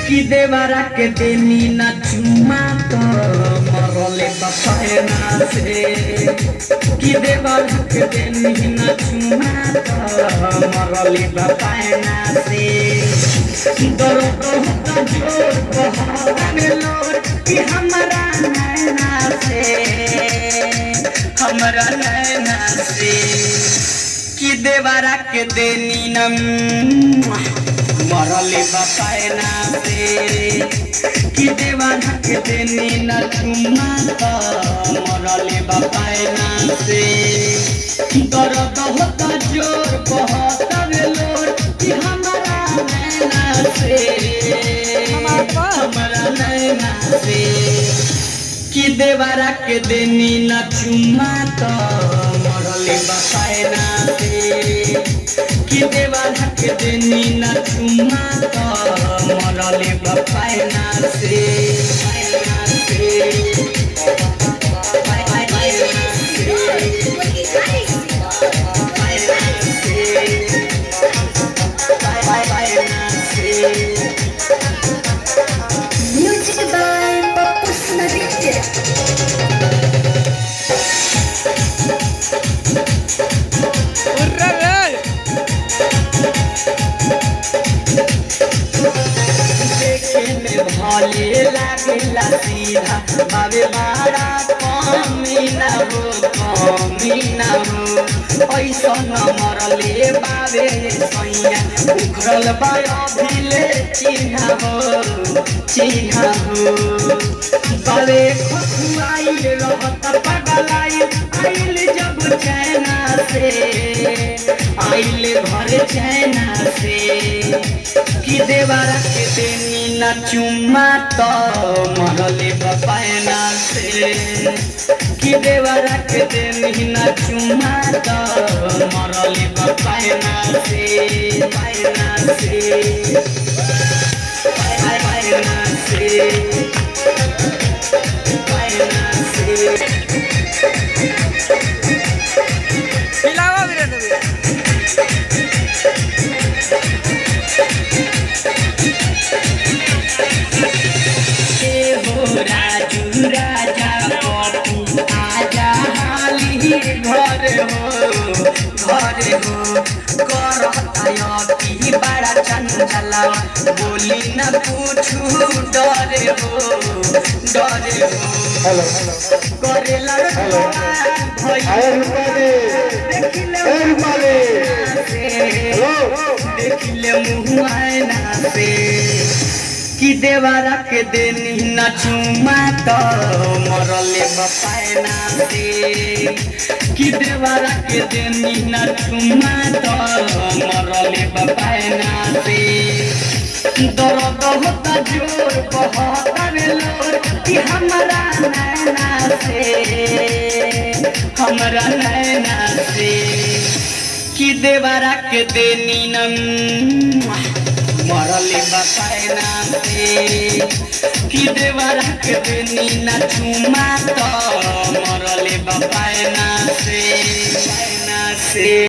कि देवरा के देनी न चुमा तो मरले बपायना से कि देवरा के देनी न चुमा तो मरले बपायना से दर्द होता जोर बहाने लोर कि हमारा नैना से कि देवरा के देनी न मरले बपायना से कि देवरा के देनी न चुमा तो मरले बपायना से दर्द होता जोर बहुत लोर कि हमारा नैना से कि देवरा के देनी न चुमा तो मरले बपायना से कि देवरा के देनी न चुमा तो मरले बपायना से भले लागेला सीधा बाबे मारा कमी ना हो ऐसा न मरले बाबे सैया उखरल बाया भिले चिन्हा हो बाबे खुआइल रहत पगलाइल आइल जब चैना से आइल घर चैना से कि देवरा के देनी न चुमा तो मरले बपायना से कि देवरा के देनी न चुमा तो मरले बपायना से पायना से राजू राजा पप्पू आजा हाली घर हो करती बड़ा चंचला बोली न पूछू डरे हो करे देखिले मुँह आयना से कि देवरा के देनी न चुमा तो मरले बपायना से कि देवरा के देनी न चुमा तो मरले बपायना से दर्द होता जोर बहुत लोर कि हमारा नैना से कि देवरा के देनी न मरले बपायना से कि देवरा के देनी न चुमा तो मरले बपायना से